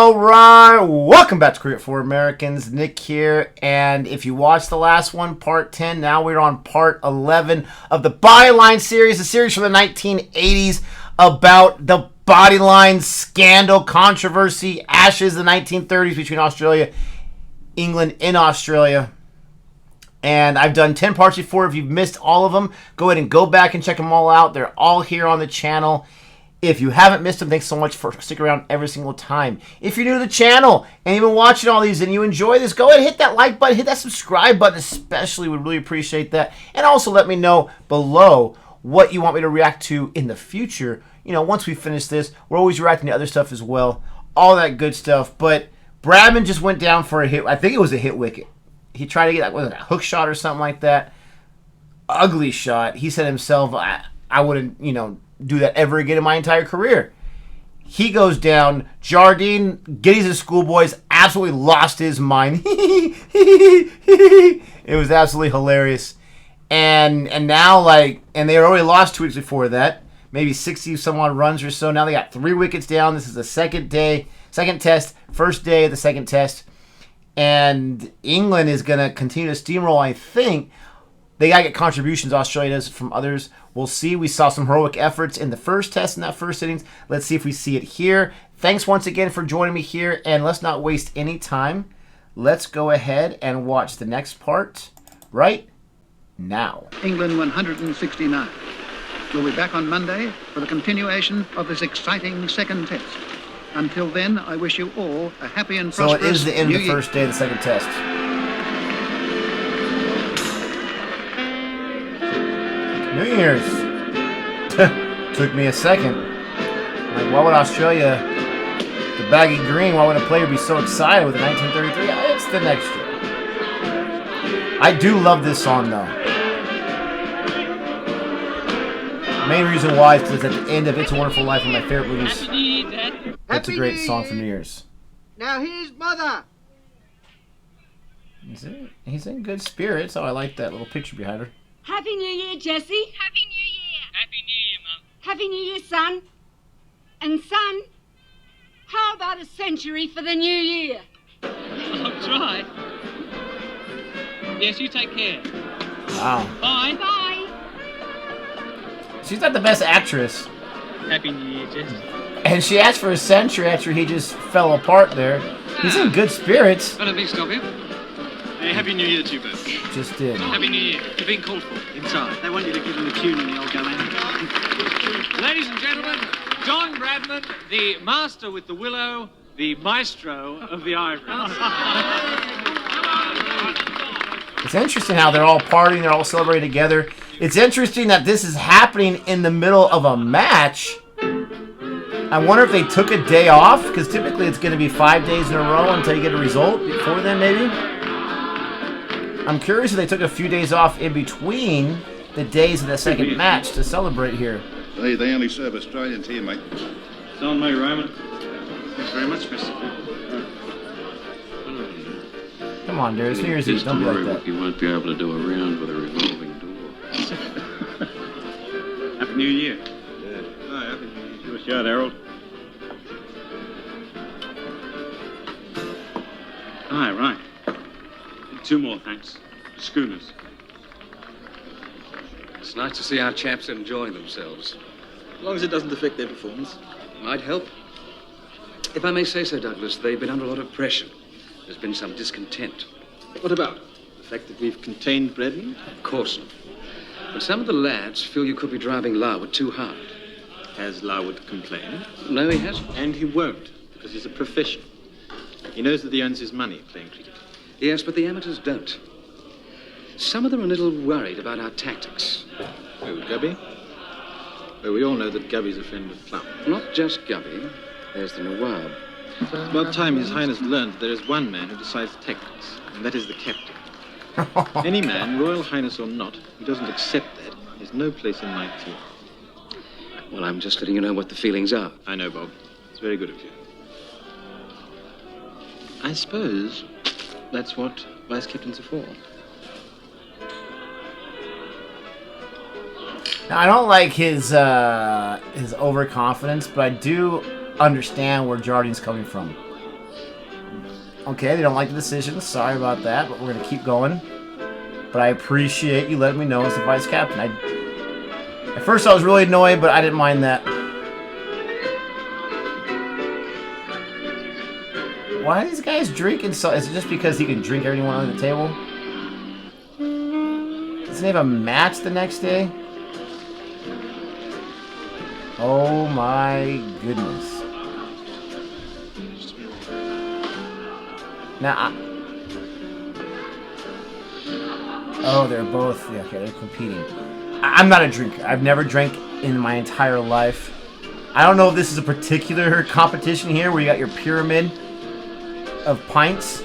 All right, welcome back to Cricket for Americans. Nick here, and if you watched the last one, part 10, now we're on part 11 of the Bodyline series, a series from the 1980s about the Bodyline scandal, controversy, ashes of the 1930s between Australia, England, in Australia. And I've done 10 parts before. If you've missed all of them, go ahead and go back and check them all out. They're all here on the channel. If you haven't missed them, thanks so much for sticking around every single time. If you're new to the channel and you've been watching all these and you enjoy this, go ahead and hit that like button, hit that subscribe button especially. Would really appreciate that. And also let me know below what you want me to react to in the future. You know, once we finish this, we're always reacting to other stuff as well. All that good stuff. But Bradman just went down for a hit. I think it was a hit wicket. He tried to get a hook shot or something like that. Ugly shot. He said himself, I wouldn't, do that ever again in my entire career. He goes down. Jardine, Giddies and Schoolboys, absolutely lost his mind. It was absolutely hilarious. And now, and they already lost 2 weeks before that. Maybe 60 some odd runs or so. Now they got 3 wickets down. This is the second test, first day of the second test. And England is going to continue to steamroll, I think. They got to get contributions, Australia does, from others. We'll see. We saw some heroic efforts in the first test, in that first innings. Let's see if we see it here. Thanks once again for joining me here. And let's not waste any time. Let's go ahead and watch the next part right now. England 169. We'll be back on Monday for the continuation of this exciting second test. Until then, I wish you all a happy and prosperous So it is the end of the year. first day of the second test. New Year's. Took me a second. Like, why would Australia, the baggy green, why would a player be so excited with the 1933? It's the next year. I do love this song, though. The main reason why is because at the end of It's a Wonderful Life, one of my favorite movies. It's a great song for New Year's. Now here's Mother. He's in good spirits. Oh, I like that little picture behind her. Happy New Year, Jessie. Happy New Year. Happy New Year, Mum. Happy New Year, son. And son, how about a century for the new year? I'll try. Yes, you take care. Wow. Bye. Bye. She's not the best actress. Happy New Year, Jess. And she asked for a century after he just fell apart there. He's in good spirits. I don't think stop him. Hey, Happy New Year to you both. Just did. Happy New Year. You're being called for. Inside. They want you to give them a tune in the old gallant. Ladies and gentlemen, Don Bradman, the master with the willow, the maestro of the ivory. It's interesting how they're all partying, they're all celebrating together. It's interesting that this is happening in the middle of a match. I wonder if they took a day off, because typically it's going to be 5 days in a row until you get a result. Before then, maybe? I'm curious if they took a few days off in between the days of the second match to celebrate here. They only serve Australians here, mate. It's on me, Raymond. Thanks very much, Mr. Come on, Darius. New Year's Eve. Don't be like that. You won't be able to do a round with a revolving door. Happy New Year. Yeah. No, Happy New Year. Give us a shout, Harold. Aye, right. 2 more, thanks. Schooners. It's nice to see our chaps enjoying themselves. As long as it doesn't affect their performance. Might help. If I may say so, Douglas, they've been under a lot of pressure. There's been some discontent. What about the fact that we've contained Bradman? Of course not. But some of the lads feel you could be driving Larwood too hard. Has Larwood complained? No, he hasn't. And he won't, because he's a professional. He knows that he earns his money playing cricket. Yes, but the amateurs don't. Some of them are a little worried about our tactics. Who, Gubby? Well, we all know that Gubby's a friend of Plum. Not just Gubby. There's the Nawab. It's about time His Highness learned that there is one man who decides tactics, and that is the captain. Any man, Royal Highness or not, who doesn't accept that, has no place in my team. Well, I'm just letting you know what the feelings are. I know, Bob. It's very good of you. I suppose that's what vice captains are for. Now, I don't like his overconfidence, but I do understand where Jardine's coming from. Okay, they don't like the decision. Sorry about that, but we're going to keep going. But I appreciate you letting me know as the vice captain. At first I was really annoyed, but I didn't mind that. Why are these guys drinking so... Is it just because he can drink everyone on the table? Doesn't he have a match the next day? Oh my goodness. Now, oh, they're both... Yeah, okay, they're competing. I'm not a drinker. I've never drank in my entire life. I don't know if this is a particular competition here where you got your pyramid of pints.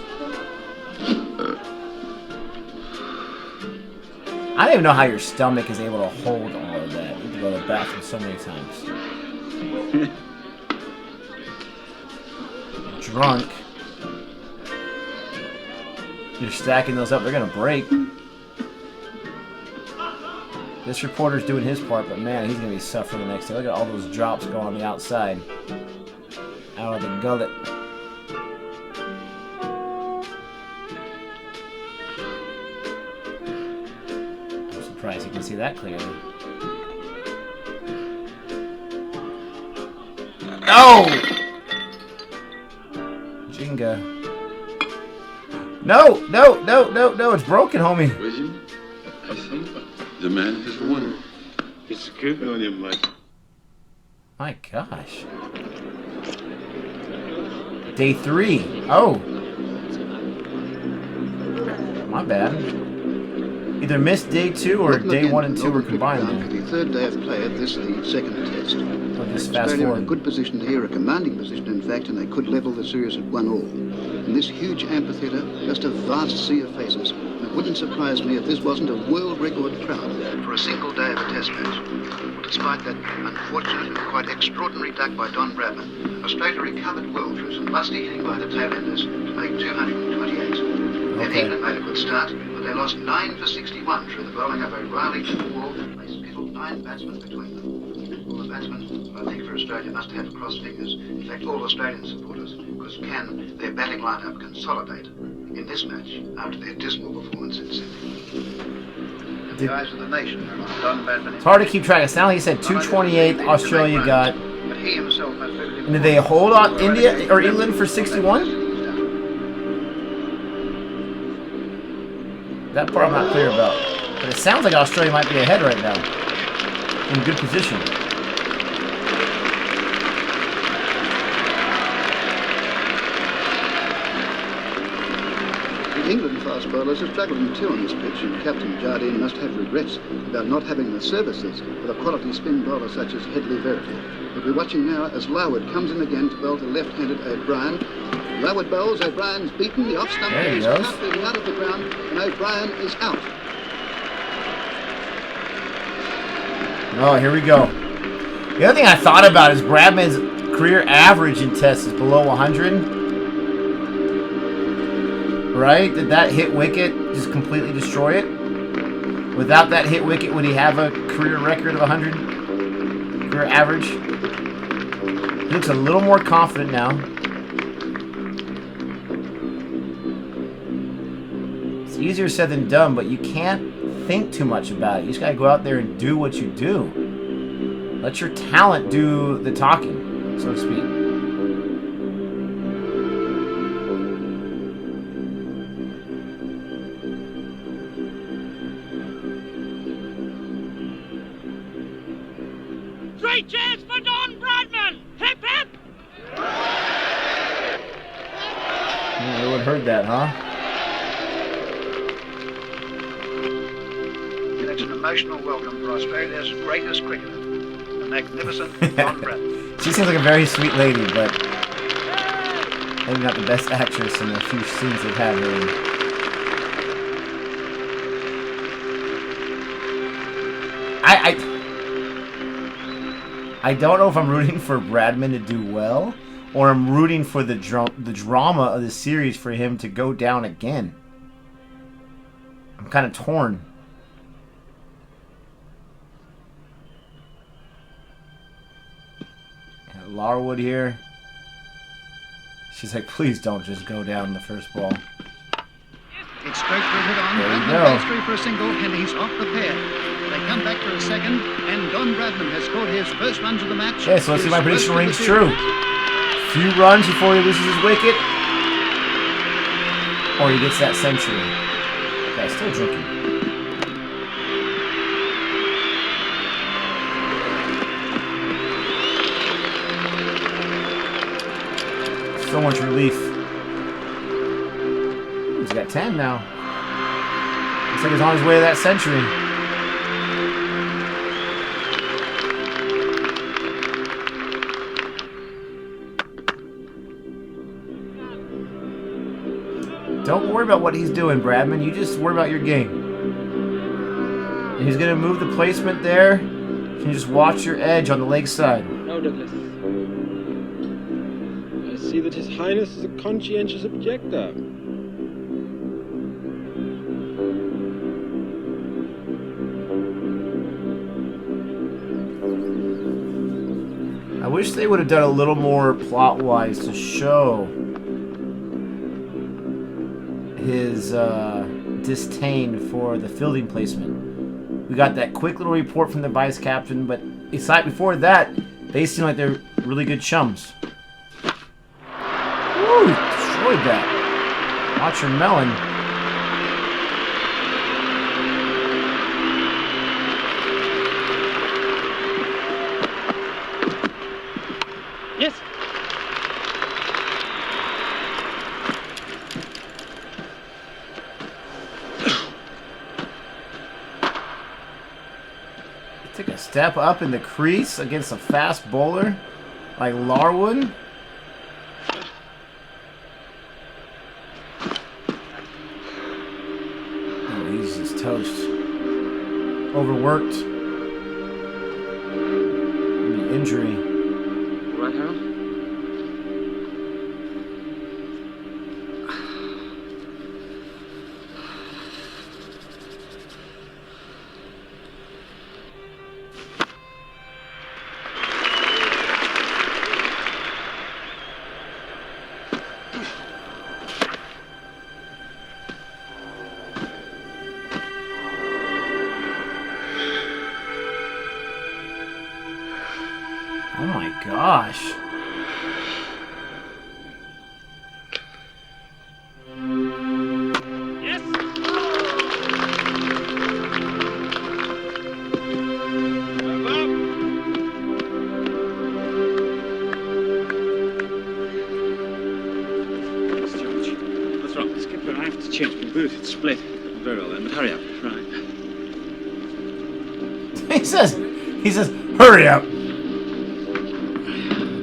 I don't even know how your stomach is able to hold all of that. You have to go to the bathroom so many times. Drunk. You're stacking those up. They're going to break. This reporter's doing his part, but man, he's going to be suffering the next day. Look at all those drops going on the outside. Out of the gullet. I'm surprised you can see that clearly. No! Jenga. No, no, no, no, no, it's broken, homie. William, I see. The man has won. It's good on him, Mike. My gosh. Day 3. Oh. My bad. Either missed day 2 or day 1 and 2 were combined. The third day of play of this, the second test. I'll just fast Australia in a forward. good position here, a commanding position, in fact, and they could level the series at 1-all. In this huge amphitheatre, just a vast sea of faces. And it wouldn't surprise me if this wasn't a world record crowd for a single day of a test match. Despite that unfortunate and quite extraordinary duck by Don Bradman, Australia recovered well through some lusty hitting by the tail-enders to make 228. Then England made a good start, but they lost 9 for 61 through the bowling of O'Reilly to the wall. They skittled 9 batsmen between them. All the batsmen, I think, for Australia must have crossed fingers. In fact, all Australian supporters, because can their batting lineup consolidate in this match after their dismal performance in Sydney? In the eyes of the nation, Don Bradman. It's hard to keep track. It sounded like he said 228 Australia got. But he himself must have. And did they hold on India or England for 61? That part I'm not clear about. But it sounds like Australia might be ahead right now. In good position. The England fast bowlers are struggling too on this pitch, and Captain Jardine must have regrets about not having the services of a quality spin bowler such as Headley Verity. But we're watching now as Larwood comes in again to bowl to left-handed O'Brien. Larwood bowls, O'Brien's beaten, the off-stump is comfortably out of the ground, and O'Brien is out. Oh, here we go. The other thing I thought about is Bradman's career average in tests is below 100. Right? Did that hit wicket just completely destroy it? Without that hit wicket, would he have a career record of 100? Career average? He looks a little more confident now. It's easier said than done, but you can't think too much about it. You just gotta go out there and do what you do. Let your talent do the talking, so to speak. Great chance for Don Bradman! Hip hip! Yeah, everyone heard that, huh? It's an emotional welcome for Australia's greatest cricketer, the magnificent Don Bradman. She seems like a very sweet lady, but maybe not the best actress in the few scenes they've had her in. I don't know if I'm rooting for Bradman to do well, or I'm rooting for the drama of the series for him to go down again. I'm kind of torn. Larwood here. She's like, please don't just go down the first ball. It's straight for a hit on. There you Bradman go. goes through for a single, and he's off the pair. They come back for a second, and Don Bradman has scored his first runs of the match. Okay, so let's see if my His prediction first rings of the true. series. Few runs before he loses his wicket. Or he gets that century. Okay, still drinking. So much relief. He's got 10 now. Looks like he's on his way to that century. Don't worry about what he's doing, Bradman. You just worry about your game. And he's going to move the placement there. You can just watch your edge on the leg side. Now, Douglas. I see that His Highness is a conscientious objector. I wish they would have done a little more plot-wise to show his disdain for the fielding placement. We got that quick little report from the vice captain, but before that, they seem like they're really good chums. Ooh, destroyed that. Watch your melon. Yes. Take a step up in the crease against a fast bowler like Larwood. Oh, he's just toast. Overworked. Maybe injury. Right, Harold? Oh my gosh. Yes. What's wrong? Skipper, I have to change my boot. It's split. Very well then, but hurry up. Right. He says, hurry up.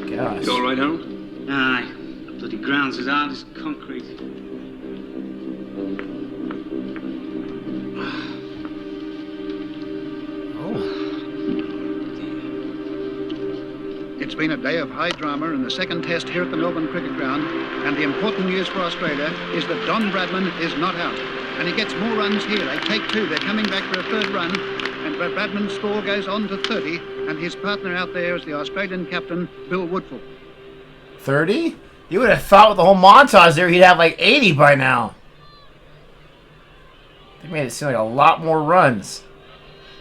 Gosh. You all right, Harold? Aye. The bloody ground's as hard as concrete. Oh. It's been a day of high drama in the second test here at the Melbourne Cricket Ground, and the important news for Australia is that Don Bradman is not out, and he gets more runs here. They take two. They're coming back for a third run, and Bradman's score goes on to 30, and his partner out there is the Australian captain, Bill Woodfull. 30? You would have thought with the whole montage there he'd have like 80 by now. They made it seem like a lot more runs.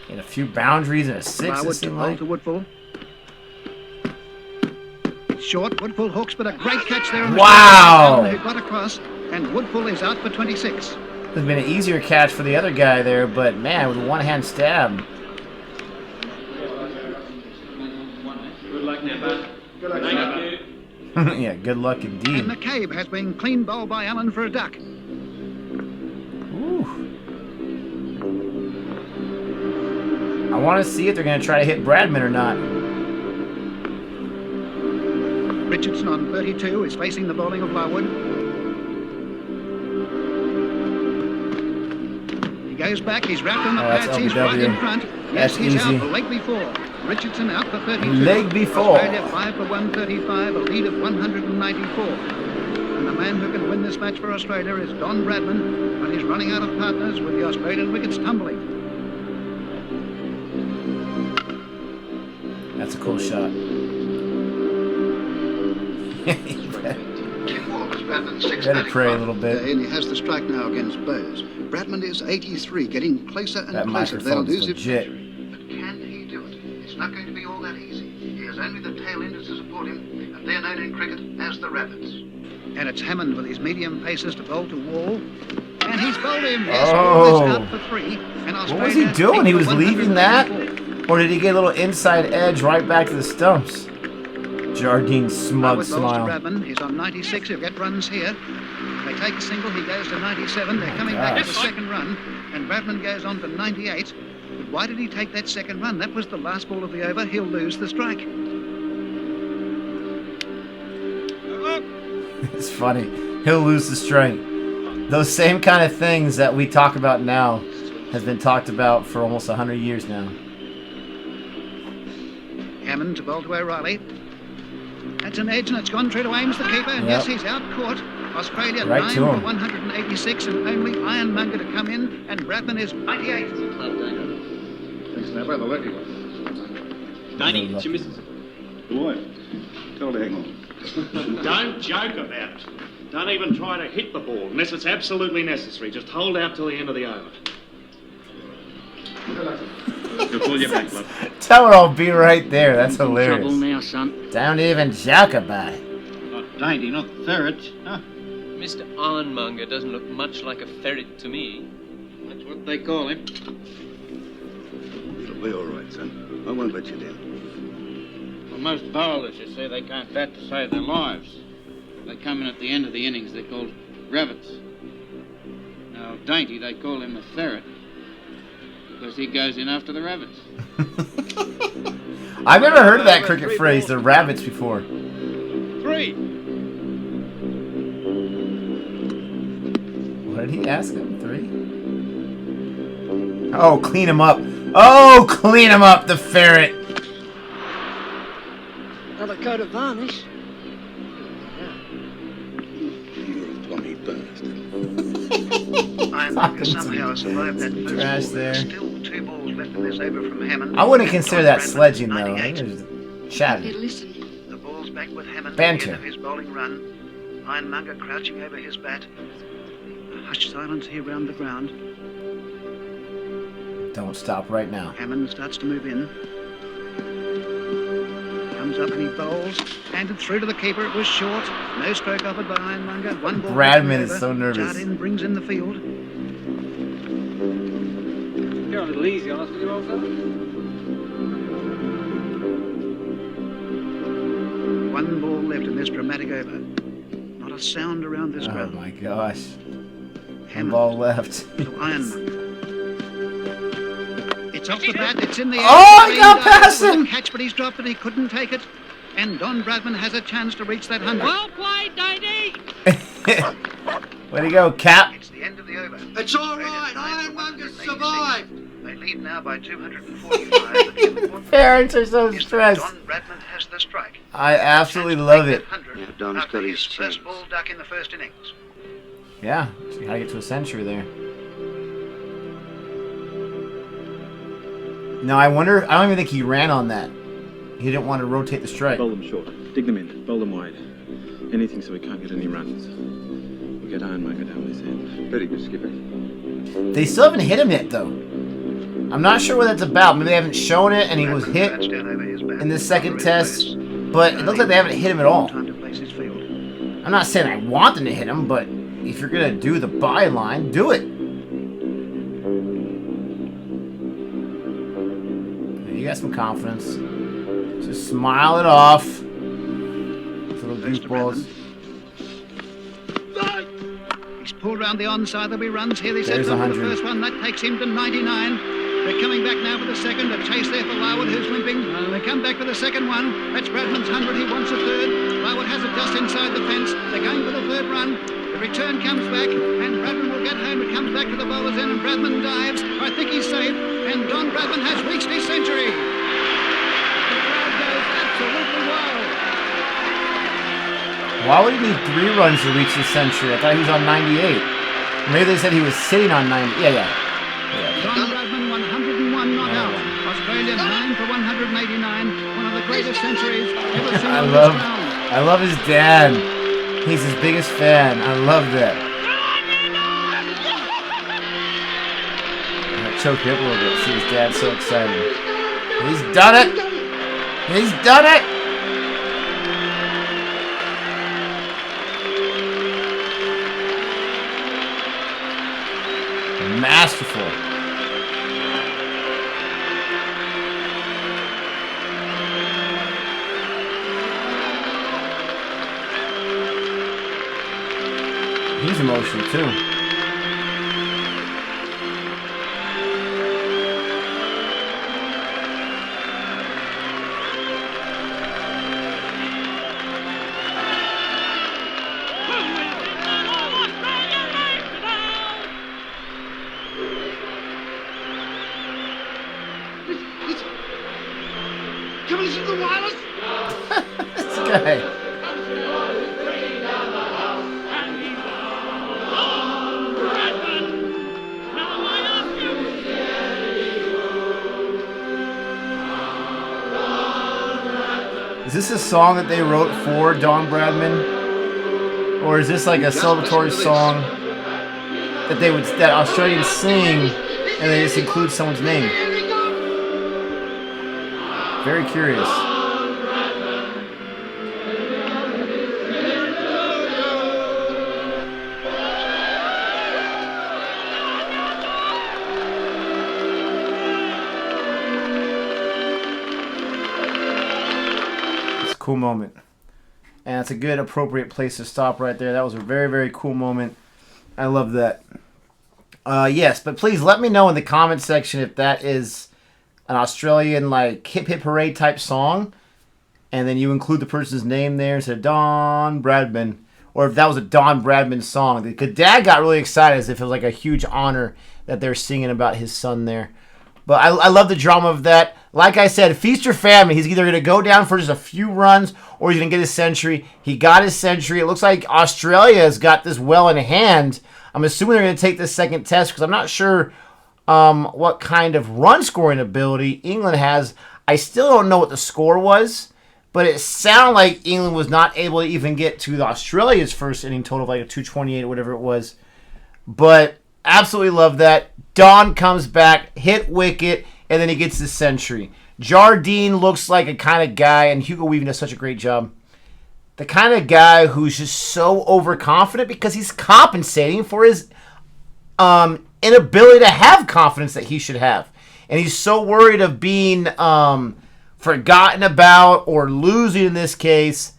He had a few boundaries and a six, it Larwood to seemed bowl like. to Woodfull. It's short. Woodfull hooks, but a great catch there. On the Wow. who got across, and Woodfull is out for 26. It would have been an easier catch for the other guy there, but man, with a one-hand stab. Good luck now, bud. Good luck, you. Yeah, good luck And indeed. McCabe has been clean bowled by Allen for a duck. Ooh. I want to see if they're going to try to hit Bradman or not. Richardson on 32 is facing the bowling of Larwood. He goes back, he's wrapped on the Oh, that's pads, he's right LBW. in front. That's Yes, he's easy. out, leg before. Richardson out for 32. Leg before. Australia 5 for 135, a lead of 194. And the man who can win this match for Australia is Don Bradman, and he's running out of partners with the Australian wickets tumbling. That's a cool shot. Bradman's sixth Gotta batting pray a part little bit. today, and he has the strike now against Bowes. Bradman is 83, getting closer and That closer to that microphone's elusive legit. century. But can he do it? It's not going to be all that easy. He has only the tail enders to support him, and they're known in cricket as the rabbits. And it's Hammond with his medium paces to bowl to Wall. And he's bowled him. Yes, Wall is out for 3. And What was he doing? He was leaving that? Or did he get a little inside edge right back to the stumps? Jardine's smug smile. Bradman. He's on 96. He'll get runs here. They take a single. He goes to 97. They're coming back to the second run. And Bradman goes on to 98. But why did he take that second run? That was the last ball of the over. He'll lose the strike. It's funny. He'll lose the strike. Those same kind of things that we talk about now has been talked about for almost 100 years now. Hammond to bowl to O'Reilly. That's an edge, and it's gone through to Ames, the keeper. And yes, he's out caught. Australia Right 9 to for him. 186, and only Ironmonger to come in. And Bradman is 98. Thanks, Snapper, the lucky one. Danny, it's your missus. Boy, tell the hang on. Don't joke about it. Don't even try to hit the ball unless it's absolutely necessary. Just hold out till the end of the over. You'll pull your back, love. Tell it all be right there. That's hilarious. Trouble now, son. Don't even joke about it. Not Dainty, not the ferret. Huh? Mr. Ironmonger doesn't look much like a ferret to me. That's what they call him. It'll be all right, son. I won't let you down. Well, most bowlers, you see, they can't bat to save their lives. They come in at the end of the innings. They're called rabbits. Now, Dainty, they call him a ferret because he goes in after the rabbits. I've never heard of that cricket phrase, the rabbits, before. 3. What did he ask him? 3? Oh, clean him up. Oh, clean him up, the ferret. Another coat of varnish. You're a plummy bastard. Ironmonger somehow survived that first Trash ball. there. Still 2 balls left in this over from Hammond. I wouldn't consider that Bradman, sledging, though. I 98. think it was chatting. Listen. The ball's back with Hammond Banter. at the end of his bowling run. Ironmonger crouching over his bat. A hushed silence here round the ground. Don't stop right now. Hammond starts to move in. Comes up and he bowls. Handed through to the keeper. It was short. No stroke offered by Ironmonger. 1 ball. Bradman is over. so nervous. Jardine brings in the field. You're a little easy on us with your old fellow. 1 ball left in this dramatic over. Not a sound around this Oh ground. my gosh. Hammond Ball left. to Ironmonger. It's off the bat, it's in the air. Oh, he got It past was a him. catch, but he's dropped it, he couldn't take it. And Don Bradman has a chance to reach that 100. Well played, Dainty! Way to go, Cap. It's the end of the over. It's all right. Ironmonger survived. They lead now by 245. Parents are so Yes, stressed. Don Bradman has the strike. I absolutely love it. Yeah, Don's got his first chance. ball duck in the first innings. Yeah, so you gotta get to a century there. No, I wonder. I don't even think he ran on that. He didn't want to rotate the strike. Bowl them short. Dig them in. Bowl them wide. Anything so we can't get any runs. We'll get Ironmonger down this end. Very good, Skipper. They still haven't hit him yet, though. I'm not sure what that's about. Maybe they haven't shown it and he was hit in the second test, but it looks like they haven't hit him at all. Time to place his field. I'm not saying I want them to hit him, but if you're gonna do the byline, do it. You got some confidence. Just smile it off. Little goofballs. He's pulled round the onside. There'll be runs here. They said There's for the 100. first one. That takes him to 99. They're coming back now for the second. A chase there for Larwood, who's limping. They come back for the second one. That's Bradman's 100. He wants a third. Larwood has it just inside the fence. They're going for the third run. The return comes back, and Bradman will get home. It comes back to the bowler's end, and Bradman dives. I think he's safe, and Don Bradman has reached his century. The crowd goes absolutely wild. Why would he need 3 runs to reach the century? I thought he was on 98. Maybe they said he was sitting on 90. Yeah. Don Bradman, 101 not out. Australia 9 for 189. One of the greatest centuries ever seen on this ground. I love his dad. He's his biggest fan. I love that. I choked up a little bit. See his dad so excited. He's done it. He's done it. Masterful. He's emotional too. Can we see the wireless? This guy. Is this a song that they wrote for Don Bradman? Or is this like a celebratory song that Australians sing and they just include someone's name? Very curious. It's a cool moment. And it's a good, appropriate place to stop right there. That was a very, very cool moment. I love that. Yes, but please let me know in the comment section if that is an Australian like hip hip hooray type song, and then you include the person's name there instead of Don Bradman, or if that was a Don Bradman song. Because Dad got really excited as if it was like a huge honor that they're singing about his son there. But I love the drama of that. Like I said, feast your family. He's either going to go down for just a few runs or he's going to get his century. He got his century. It looks like Australia has got this well in hand. I'm assuming they're going to take this second test because I'm not sure what kind of run scoring ability England has. I still don't know what the score was, but it sounded like England was not able to even get to the Australia's first inning total of like a 228 or whatever it was. But absolutely love that. Don comes back, hit wicket, and then he gets the century. Jardine looks like a kind of guy, and Hugo Weaving does such a great job. The kind of guy who's just so overconfident because he's compensating for his inability to have confidence that he should have. And he's so worried of being forgotten about or losing in this case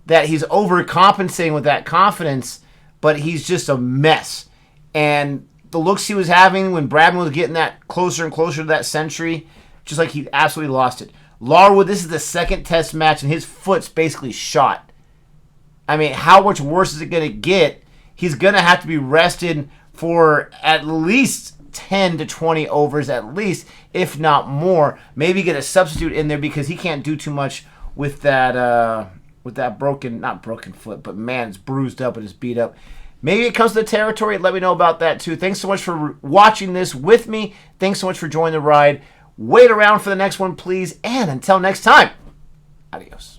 that he's overcompensating with that confidence, but he's just a mess. And the looks he was having when Bradman was getting that closer and closer to that century, just like he absolutely lost it. Larwood, this is the second test match, and his foot's basically shot. I mean, how much worse is it going to get? He's going to have to be rested for at least 10 to 20 overs, at least, if not more. Maybe get a substitute in there because he can't do too much with that not broken foot, but man, it's bruised up and it's beat up. Maybe it comes to the territory. Let me know about that too. Thanks so much for watching this with me. Thanks so much for joining the ride. Wait around for the next one, please. And until next time, adios.